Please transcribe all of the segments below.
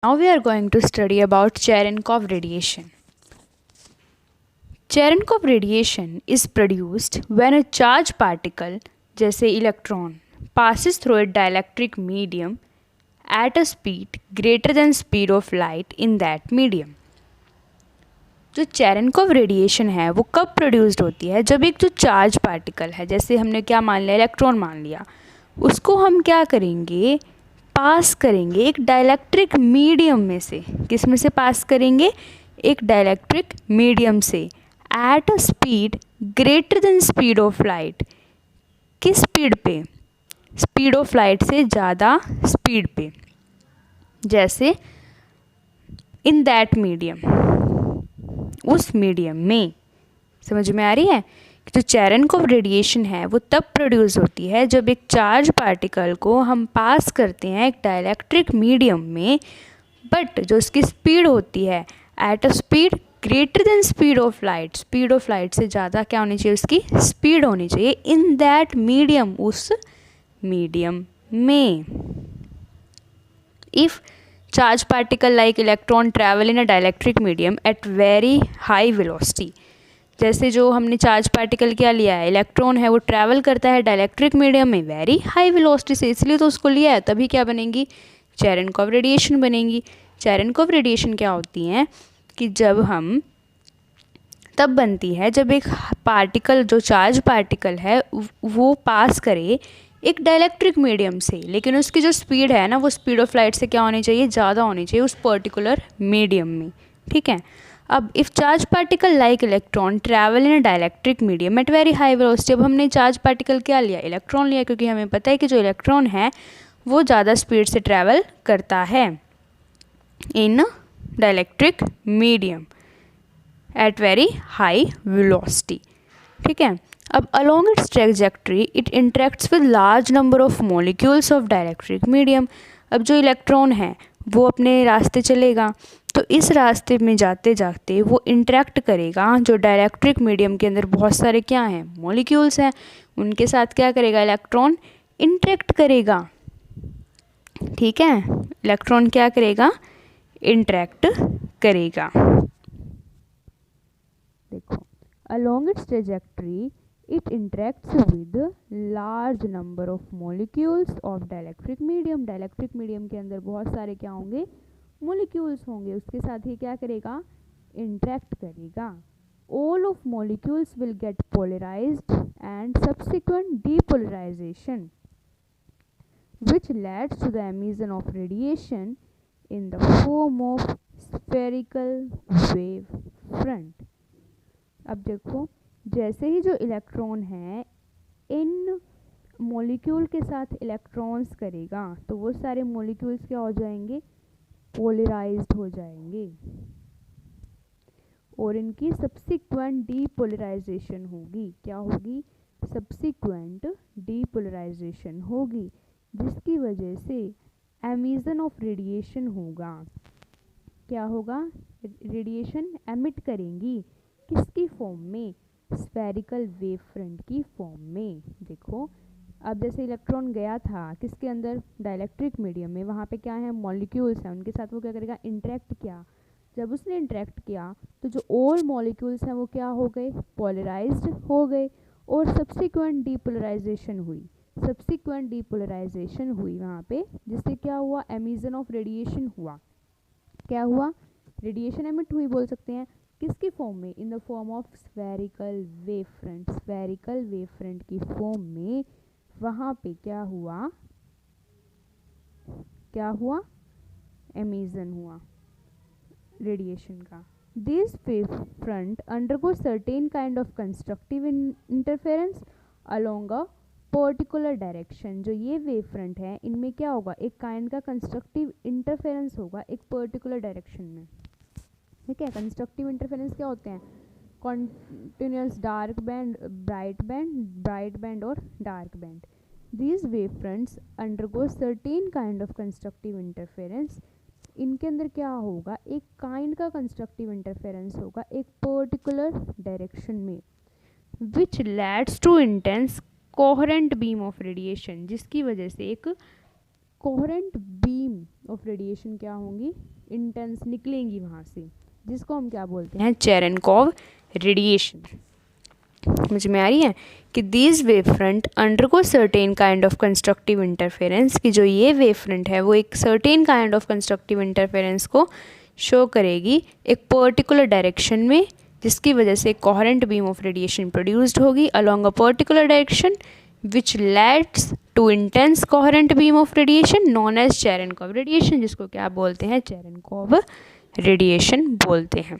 Now we are going to study about Cherenkov radiation. Cherenkov radiation is produced when a charged particle, जैसे electron, passes through a dielectric medium at a speed greater than speed of light in that medium. जो Cherenkov radiation है वो कब produced होती है? जब एक जो चार्ज पार्टिकल है, जैसे हमने क्या मान लिया, इलेक्ट्रॉन मान लिया, उसको हम क्या करेंगे, पास करेंगे एक डाइलेक्ट्रिक मीडियम में से. किस में से पास करेंगे? एक डाइलेक्ट्रिक मीडियम से at a speed greater than speed of light. किस स्पीड पे? स्पीड ऑफ लाइट से ज़्यादा स्पीड पे. जैसे इन दैट मीडियम, उस मीडियम में. समझ में आ रही है कि जो चेरेनकोव रेडिएशन है वो तब प्रोड्यूस होती है जब एक चार्ज पार्टिकल को हम पास करते हैं एक डाइलेक्ट्रिक मीडियम में, बट जो उसकी स्पीड होती है at a speed greater than speed of light. Speed of light से ज़्यादा क्या होनी चाहिए? उसकी स्पीड होनी चाहिए इन दैट मीडियम, उस मीडियम में. If charged particle like electron travel in a dielectric medium at very high velocity. जैसे जो हमने चार्ज पार्टिकल क्या लिया है, इलेक्ट्रॉन है, वो ट्रैवल करता है डाइलेक्ट्रिक मीडियम में वेरी हाई वेलोसिटी से, इसलिए तो उसको लिया है, तभी क्या बनेगी? चेरेनकोव रेडिएशन बनेगी. चेरेनकोव रेडिएशन क्या होती है कि जब हम तब बनती है जब एक पार्टिकल, जो चार्ज पार्टिकल है, वो पास करे एक डाइलेक्ट्रिक मीडियम से, लेकिन उसकी जो स्पीड है ना, वो स्पीड ऑफ लाइट से क्या होनी चाहिए? ज़्यादा होनी चाहिए उस पर्टिकुलर मीडियम में. ठीक है. अब if charge particle like electron travel in a dielectric medium at very high velocity. अब हमने चार्ज पार्टिकल क्या लिया? इलेक्ट्रॉन लिया, क्योंकि हमें पता है कि जो इलेक्ट्रॉन है वो ज़्यादा स्पीड से ट्रैवल करता है in dielectric medium at very high velocity. ठीक है. अब along its trajectory it interacts with large number of molecules of dielectric medium. अब जो इलेक्ट्रॉन है वो अपने रास्ते चलेगा, तो इस रास्ते में जाते जाते वो इंटरेक्ट करेगा जो डाइलेक्ट्रिक मीडियम के अंदर बहुत सारे क्या हैं? मॉलिक्यूल्स हैं. उनके साथ क्या करेगा? इलेक्ट्रॉन इंटरेक्ट करेगा. ठीक है. इलेक्ट्रॉन क्या करेगा? इंटरेक्ट करेगा. देखो, along its trajectory it interacts with large number of molecules of dielectric medium. Dielectric medium के अंदर बहुत सारे क्या होंगे? मोलिक्यूल्स होंगे. उसके साथ ही क्या करेगा? इंटरेक्ट करेगा. all of molecules will get polarized and subsequent depolarization which leads to the emission of radiation in the form of spherical wave front. अब देखो, जैसे ही जो इलेक्ट्रॉन है इन मॉलिक्यूल के साथ इलेक्ट्रॉन्स करेगा, तो वो सारे मॉलिक्यूल्स क्या हो जाएंगे? पोलराइज्ड हो जाएंगे, और इनकी सब्सिक्वेंट डीपोलराइजेशन होगी. क्या होगी? सब्सिक्वेंट डीपोलराइजेशन होगी, जिसकी वजह से एमिशन ऑफ रेडिएशन होगा. क्या होगा? रेडिएशन एमिट करेंगी. किसकी फॉर्म में? स्फेरिकल वेव फ्रंट की फॉर्म में. देखो, अब जैसे इलेक्ट्रॉन गया था किसके अंदर? डाइलेक्ट्रिक मीडियम में. वहाँ पे क्या है? मॉलिक्यूल्स हैं. उनके साथ वो क्या करेगा? इंटरेक्ट किया. जब उसने इंटरेक्ट किया तो जो ऑल मॉलिक्यूल्स हैं वो क्या हो गए? पोलराइज्ड हो गए, और सब्सिक्वेंट डीपोलराइजेशन हुई. सब्सिक्वेंट डीपोलराइजेशन हुई वहाँ पे, जिससे क्या हुआ? एमिशन ऑफ रेडिएशन हुआ. क्या हुआ? रेडिएशन एमिट हुई बोल सकते हैं. किसकी फॉर्म में? In the form of spherical wave front. Spherical wave front की फॉर्म में वहाँ पे क्या हुआ? क्या हुआ? एमिशन हुआ रेडिएशन का. This wave front undergo certain kind of constructive interference along a particular direction. जो ये वेव फ्रंट है इनमें क्या होगा? एक काइंड का कंस्ट्रक्टिव इंटरफेरेंस होगा एक पर्टिकुलर डायरेक्शन में. ठीक है. कंस्ट्रक्टिव इंटरफेरेंस क्या होते हैं? Continuous dark band, bright band, bright band और dark band. These wave fronts undergo certain kind of constructive interference. इनके अंदर क्या होगा? एक काइंड का कंस्ट्रक्टिव इंटरफेरेंस होगा एक पर्टिकुलर डायरेक्शन में, which leads to intense coherent beam of radiation. जिसकी वजह से एक कोहेरेंट बीम ऑफ रेडिएशन क्या होंगी, इंटेंस निकलेंगी वहाँ से, जिसको हम क्या बोलते हैं, चेरेनकोव रेडिएशन। समझ में आ रही है कि these wave front undergo certain kind of constructive interference, कि जो ये वेव फ्रंट है वो एक certain kind of constructive interference को शो करेगी एक पर्टिकुलर डायरेक्शन में, जिसकी वजह से coherent beam of radiation produced होगी along a particular direction which leads to intense coherent beam of radiation known as Cherenkov radiation, जिसको क्या बोलते हैं, चेरेनकोव रेडिएशन बोलते हैं।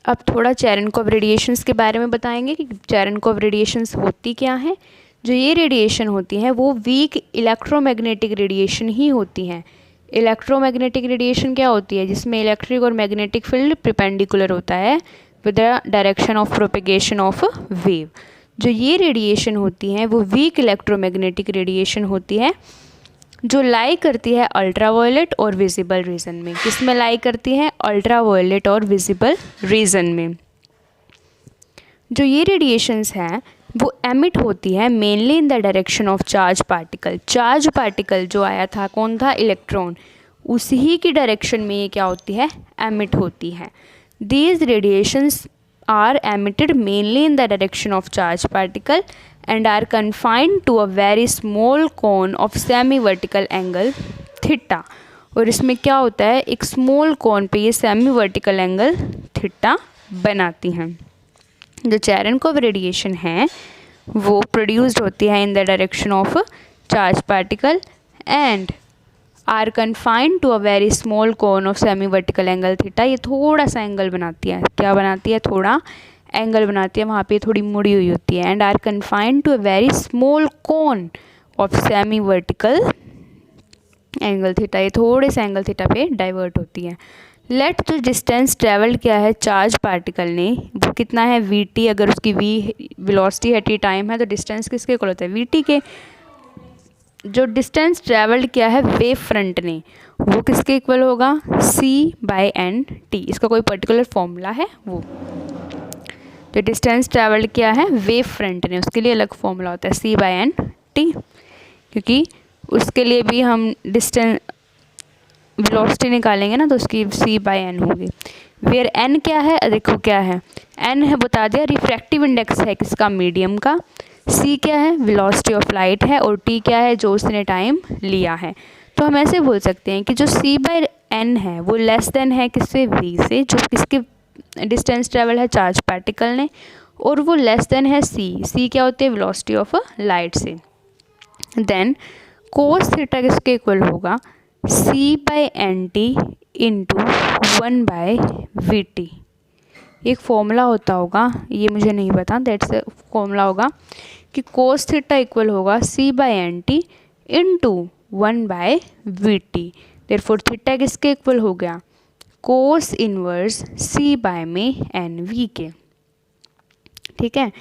अब थोड़ा चेरेनकोव रेडिएशंस के बारे में बताएंगे कि चेरेनकोव रेडिएशंस होती क्या हैं। जो ये रेडिएशन होती हैं वो वीक इलेक्ट्रोमैग्नेटिक रेडिएशन ही होती हैं। इलेक्ट्रोमैग्नेटिक रेडिएशन क्या होती है, जिसमें इलेक्ट्रिक और मैग्नेटिक फील्ड परपेंडिकुलर होता है with the direction of propagation of wave. जो ये रेडिएशन होती हैं वो वीक इलेक्ट्रोमैग्नेटिक रेडिएशन होती है, जो लाई करती है अल्ट्रावायलेट और विजिबल रीजन में। किस में लाई करती है, अल्ट्रावायलेट और विजिबल रीजन में। जो ये रेडिएशंस हैं वो एमिट होती है mainly in the direction of charge particle. Charge particle जो आया था कौन था, इलेक्ट्रॉन, उसी की डायरेक्शन में ये क्या होती है, एमिट होती है। These radiations are emitted mainly in the direction of charge particle and are confined to a very small cone of semi-vertical angle theta। और इसमें क्या होता है, एक स्मॉल कोन पे ये सेमी वर्टिकल एंगल थीटा बनाती हैं। जो चेरेनकोव रेडिएशन है वो प्रोड्यूस्ड होती है in the direction of charge particle and are confined to a very small cone of semi vertical angle theta. ये थोड़ा सा एंगल बनाती है, क्या बनाती है, थोड़ा एंगल बनाती है, वहाँ पे थोड़ी मुड़ी हुई होती है। And are confined to a very small cone of semi vertical angle theta. ये थोड़े से एंगल थीटा पे डाइवर्ट होती है। लेट जो डिस्टेंस ट्रेवल किया है चार्ज पार्टिकल ने वो कितना है, वी टी। अगर उसकी वी वेलोसिटी है, टी टाइम है, तो डिस्टेंस किसके इक्वल होता है, वी टी के। जो डिस्टेंस ट्रैवल्ड किया है वेव फ्रंट ने वो किसके इक्वल होगा, c/n/t। इसका कोई पर्टिकुलर फॉर्मूला है वो। जो डिस्टेंस ट्रैवल्ड किया है वेव फ्रंट ने उसके लिए अलग फॉर्मूला होता है c/n/t, क्योंकि उसके लिए भी हम डिस्टेंस वेलोसिटी निकालेंगे ना तो उसकी c/n होगी। वेयर n क्या है, देखो क्या है, n है बता दिया, रिफ्रैक्टिव इंडेक्स है किसका, मीडियम का। c क्या है, वेलोसिटी ऑफ लाइट है, और t क्या है, जो उसने टाइम लिया है। तो हम ऐसे बोल सकते हैं कि जो c/n है वो लेस देन है किससे, v से, जो किसके डिस्टेंस ट्रेवल है चार्ज पार्टिकल ने, और वो लेस देन है c क्या होती है, वेलोसिटी ऑफ लाइट से। देन कोस थीटा किसके इक्वल होगा, c/nt इंटू 1/vt। एक फॉर्मूला होता होगा, ये मुझे नहीं पता, दैट्स फॉर्मूला होगा कि कोस थीटा इक्वल होगा c/nt into 1/vt। Therefore theta किसके इक्वल हो गया, कोस इनवर्स c/nv के। ठीक है,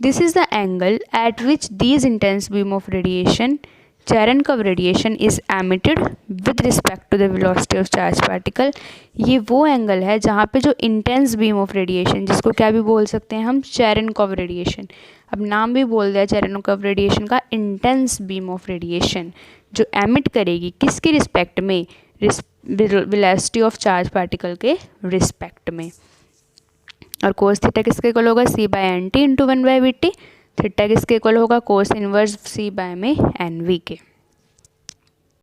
this is the angle at which these intense beam of radiation Cherenkov radiation is emitted with respect to the velocity of charge particle. ये वो angle है जहाँ पे जो इंटेंस बीम ऑफ रेडिएशन, जिसको क्या भी बोल सकते हैं हम, चेरेनकोव रेडिएशन, अब नाम भी बोल दिया चेरेनकोव रेडिएशन का, इंटेंस बीम ऑफ रेडिएशन जो एमिट करेगी किसके रिस्पेक्ट में, वेलोसिटी ऑफ चार्ज पार्टिकल के रिस्पेक्ट में। और कोस थीटा किसके इक्वल होगा, c/nt इंटू 1/vt। थीटा किसके इक्वल होगा, कोस इनवर्स c/nv के।